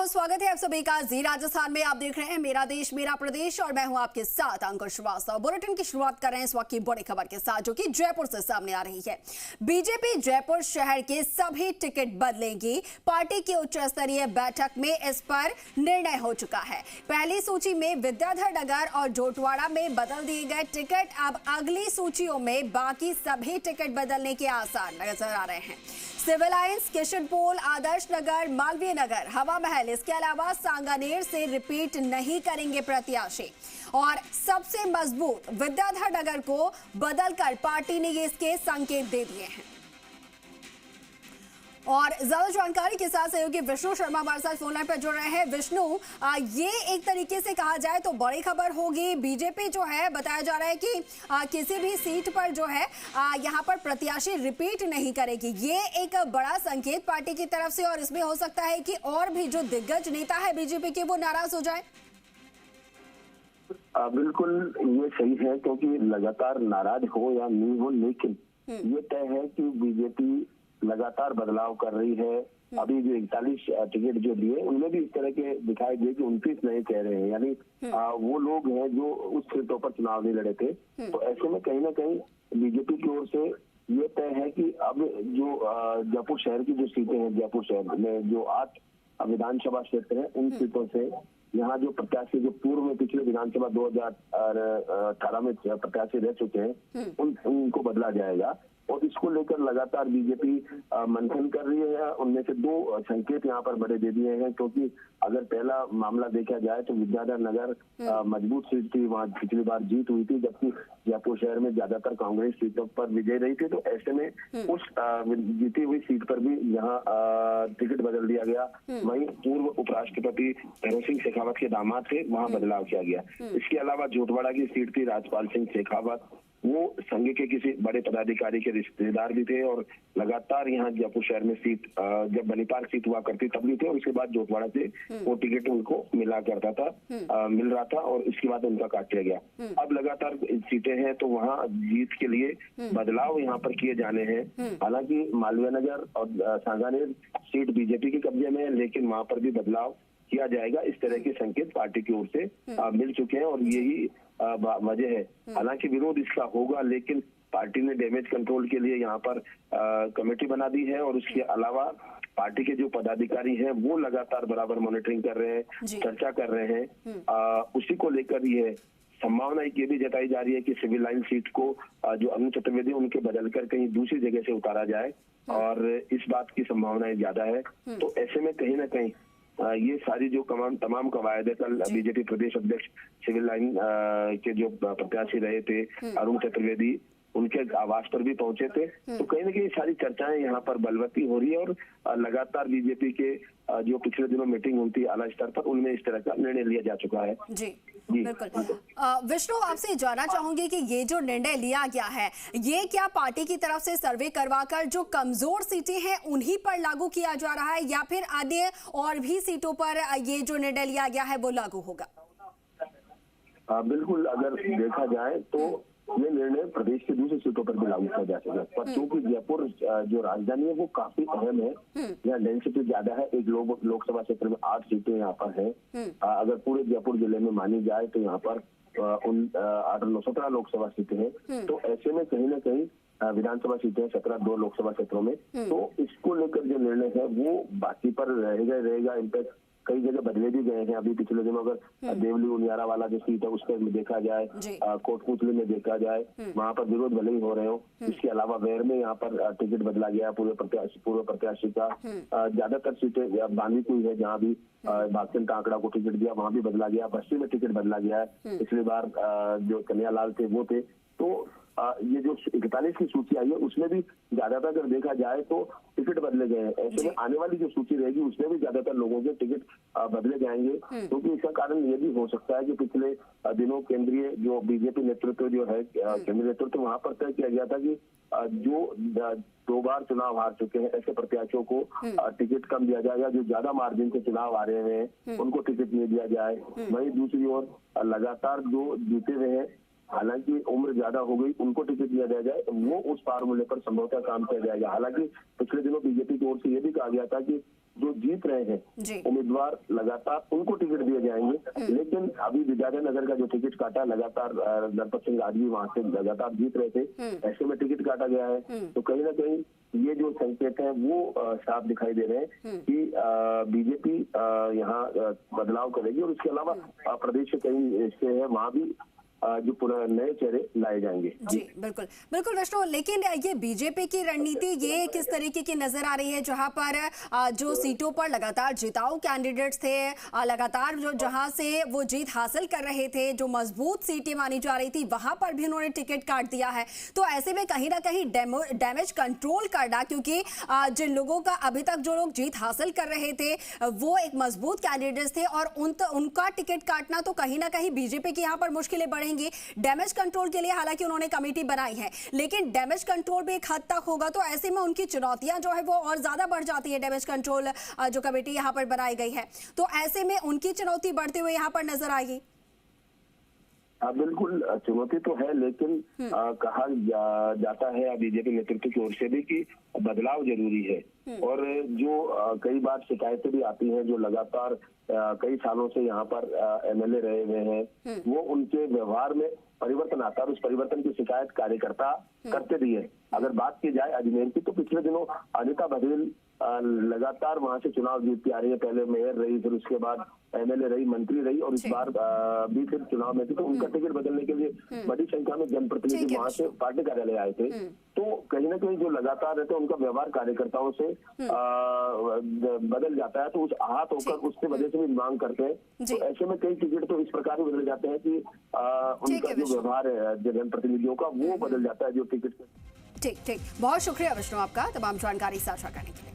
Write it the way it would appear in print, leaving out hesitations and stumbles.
बहुत स्वागत है आप सभी का जी राजस्थान में। आप देख रहे हैं मेरा देश मेरा प्रदेश और मैं हूं आपके साथ अंकुश श्रीवास्तव। बुलेटिन की शुरुआत कर रहे हैं इस वक्त की बड़ी खबर के साथ, जो कि जयपुर से सामने आ रही है। बीजेपी जयपुर शहर के सभी टिकट बदलेगी। पार्टी की उच्च स्तरीय बैठक में इस पर निर्णय हो चुका है। पहली सूची में विद्याधर नगर और जोटवाड़ा में बदल दिए गए टिकट। अब अगली सूचियों में बाकी सभी टिकट बदलने के आसार नजर आ रहे हैं। सिविल लाइंस, किशनपोल, आदर्श नगर, मालवीय नगर, हवा महल, इसके अलावा सांगानेर से रिपीट नहीं करेंगे प्रत्याशी। और सबसे मजबूत विद्याधर नगर को बदलकर पार्टी ने ये इसके संकेत दे दिए हैं। और ज्यादा जानकारी के साथ सहयोगी विष्णु शर्मा हमारे साथ फोन लाइन पर जुड़ रहे हैं। विष्णु, ये एक तरीके से कहा जाए तो बड़ी खबर होगी। बीजेपी जो है, बताया जा रहा है कि किसी भी सीट पर जो है यहाँ पर प्रत्याशी रिपीट नहीं करेगी। ये एक बड़ा संकेत पार्टी की तरफ से, और इसमें हो सकता है कि और भी जो दिग्गज नेता है बीजेपी के वो नाराज हो जाए। बिल्कुल ये सही है, क्योंकि लगातार नाराज हो या नहीं हो, लेकिन ये तय है कि बीजेपी लगातार बदलाव कर रही है। अभी जो 41 टिकट जो दिए उनमें भी इस तरह के दिखाई दिए कि 29 नए कह रहे हैं, यानी वो लोग हैं जो उस सीटों पर चुनाव नहीं लड़े थे। तो ऐसे में कहीं ना कहीं बीजेपी की ओर से ये तय है कि अब जो जयपुर शहर की जो सीटें हैं, जयपुर शहर में जो 8 विधानसभा क्षेत्र है, उन सीटों से यहाँ जो प्रत्याशी जो पूर्व में पिछले विधानसभा 2018 में प्रत्याशी रह चुके हैं उनको बदला जाएगा। और इसको लेकर लगातार बीजेपी मंथन कर रही है। उनमें से 2 संकेत यहाँ पर बड़े दे दिए हैं, क्योंकि अगर पहला मामला देखा जाए तो विद्याधर नगर मजबूत सीट थी, वहाँ पिछली बार जीत हुई थी, जबकि जयपुर शहर में ज्यादातर कांग्रेस सीटों पर विजय रही थी। तो ऐसे में उस जीती हुई सीट पर भी यहाँ टिकट बदल दिया गया। वहीं पूर्व उपराष्ट्रपति भैरव सिंह शेखावत के दामाद थे, वहाँ बदलाव किया गया। इसके अलावा जोटवाड़ा की सीट थी राजपाल सिंह शेखावत, वो संघ के किसी बड़े पदाधिकारी के रिश्तेदार भी थे, और लगातार यहाँ जयपुर शहर में सीट जब बनीपाल सीट हुआ करती तब भी थे, और उसके बाद जोटवाड़ा से वो टिकट उनको मिल रहा था, और इसके बाद उनका काट लिया गया। अब लगातार सीटें हैं तो वहाँ जीत के लिए बदलाव यहाँ पर किए जाने हैं। हालांकि मालवीय नगर और सांगानेर सीट बीजेपी के कब्जे में है, लेकिन वहां पर भी बदलाव किया जाएगा। इस तरह के संकेत पार्टी की ओर से मिल चुके हैं, और यही वजह है। हालांकि विरोध इसका होगा, लेकिन पार्टी ने डैमेज कंट्रोल के लिए यहाँ पर कमेटी बना दी है, और उसके अलावा पार्टी के जो पदाधिकारी हैं वो लगातार बराबर मॉनिटरिंग कर रहे हैं, चर्चा कर रहे हैं। उसी को लेकर ये संभावना ये भी जताई जा रही है कि सिविल लाइन सीट को जो अरुण चतुर्वेदी उनके बदलकर कहीं दूसरी जगह से उतारा जाए, और इस बात की संभावनाएं ज्यादा है। तो ऐसे में कहीं ना कहीं ये सारी जो तमाम कवायद है, कल बीजेपी प्रदेश अध्यक्ष सिविल लाइन के जो प्रत्याशी रहे थे अरुण चतुर्वेदी, उनके आवास पर भी पहुंचे थे। तो कहीं ना कहीं सारी चर्चाएं यहाँ पर बलवती हो रही है, और लगातार बीजेपी के जो पिछले दिनों मीटिंग हुई थी आला स्तर पर, उनमें इस तरह का निर्णय लिया जा चुका है। जी बिल्कुल। विष्णु, आपसे जानना चाहूंगी कि ये जो निर्णय लिया गया है, ये क्या पार्टी की तरफ से सर्वे करवाकर जो कमजोर सीटें हैं उन्हीं पर लागू किया जा रहा है, या फिर अन्य और भी सीटों पर ये जो निर्णय लिया गया है वो लागू होगा? बिल्कुल, अगर देखा जाए तो ये निर्णय प्रदेश की दूसरी सीटों पर भी लागू किया जा सकता है, पर क्योंकि जयपुर जो राजधानी है वो काफी अहम है, यहाँ डेंसिटी ज्यादा है। एक लोकसभा क्षेत्र में 8 सीटें यहाँ पर हैं। अगर पूरे जयपुर जिले में मानी जाए तो यहाँ पर 17 लोकसभा सीटें हैं। तो ऐसे में कहीं ना कहीं विधानसभा सीटें 17 लोकसभा क्षेत्रों में। तो इसको लेकर जो निर्णय है वो बाकी पर रहेगा। इनफैक्ट कई जगह बदले भी गए हैं। अभी पिछले दिनों अगर देवली उनियारा वाला जो सीट है उस पर देखा जाए, कोटपुतली में देखा जाए, वहां पर विरोध भले ही हो रहे हो। इसके अलावा वेर में यहाँ पर टिकट बदला गया पूर्व प्रत्याशी का। ज्यादातर सीटें बांदीकुई है जहाँ भी भागचंद कांकड़ा को टिकट दिया, वहां भी बदला गया। बस्ती में टिकट बदला गया है, पिछली बार जो कन्हैयालाल थे वो थे। तो ये जो 41 की सूची आई है उसमें भी ज्यादातर अगर देखा जाए तो टिकट बदले गए हैं। ऐसे में आने वाली जो सूची रहेगी उसमें भी ज्यादातर लोगों के टिकट बदले जाएंगे, क्योंकि इसका कारण ये भी हो सकता है कि पिछले दिनों केंद्रीय जो बीजेपी नेतृत्व जो है, केंद्रीय नेतृत्व, वहां पर तय किया गया था कि जो 2 बार चुनाव हार चुके हैं ऐसे प्रत्याशियों को टिकट कम दिया जाएगा। जो ज्यादा मार्जिन से चुनाव आ रहे हैं उनको टिकट नहीं दिया जाए। वहीं दूसरी ओर लगातार जो जीते हुए हैं, हालांकि उम्र ज्यादा हो गई, उनको टिकट दिया जाए, वो उस फार्मूले पर संभवतः काम किया जाएगा। हालांकि पिछले दिनों बीजेपी की ओर से ये भी कहा गया था कि जो जीत रहे जी। हैं उम्मीदवार लगातार उनको टिकट दिए जाएंगे। लेकिन अभी विद्याधर का जो टिकट काटा, लगातार नरपत सिंह राजवी वहां से लगातार जीत रहे थे, ऐसे में टिकट काटा गया है। तो कहीं ना कहीं ये जो संकेत है वो साफ दिखाई दे रहे हैं कि बीजेपी यहाँ बदलाव करेगी। और इसके अलावा प्रदेश के कई हिस्से हैं, वहां भी जो पूरा नए चेहरे लाए जाएंगे। जी बिल्कुल बिल्कुल विष्णु, लेकिन ये बीजेपी की रणनीति ये किस तरीके की नजर आ रही है, जहां पर जो सीटों पर लगातार जिताऊ कैंडिडेट्स थे, लगातार जो जहां से वो जीत हासिल कर रहे थे, जो मजबूत सीटें मानी जा रही थी, वहां पर भी उन्होंने टिकट काट दिया है। तो ऐसे में कहीं ना कहीं डैमेज कंट्रोल करना, क्योंकि जिन लोगों का अभी तक जो लोग जीत हासिल कर रहे थे वो एक मजबूत कैंडिडेट्स थे, और उनका टिकट काटना तो कहीं ना कहीं बीजेपी की यहाँ पर मुश्किलें बढ़ेंगी। डैमेज कंट्रोल के लिए हालांकि उन्होंने कमेटी बनाई है, लेकिन डैमेज कंट्रोल भी एक हद तक होगा, तो ऐसे में उनकी चुनौतियां जो है वो और ज्यादा बढ़ जाती है। डैमेज कंट्रोल जो कमेटी यहां पर बनाई गई है, तो ऐसे में उनकी चुनौती बढ़ते हुए यहां पर नजर आएगी। बिल्कुल चुनौती तो है, लेकिन कहा जाता है बीजेपी नेतृत्व की ओर से भी कि बदलाव जरूरी है। और जो कई बार शिकायतें भी आती हैं, जो लगातार कई सालों से यहाँ पर एमएलए रहे हुए हैं, वो उनके व्यवहार में परिवर्तन आता है। उस परिवर्तन की शिकायत कार्यकर्ता करते भी है। अगर बात की जाए अजमेर की, तो पिछले दिनों अनिता बघेल लगातार वहां से चुनाव जीतती आ रही है। पहले मेयर रही, फिर उसके बाद एमएलए रही, मंत्री रही, और इस बार भी फिर चुनाव में थी। तो उनका टिकट बदलने के लिए बड़ी संख्या में जनप्रतिनिधि वहां से पार्टी कार्यालय आए थे। तो कहीं ना कहीं जो लगातार रहते हैं उनका व्यवहार कार्यकर्ताओं से बदल जाता है, तो उस आहत होकर उसकी वजह से भी मांग करते हैं। तो ऐसे में कई टिकट तो इस प्रकार भी बदल जाते हैं कि उनका जो व्यवहार है जनप्रतिनिधियों का वो बदल जाता है, जो टिकट। ठीक, बहुत शुक्रिया विष्णु आपका तमाम जानकारी साझा करने के लिए।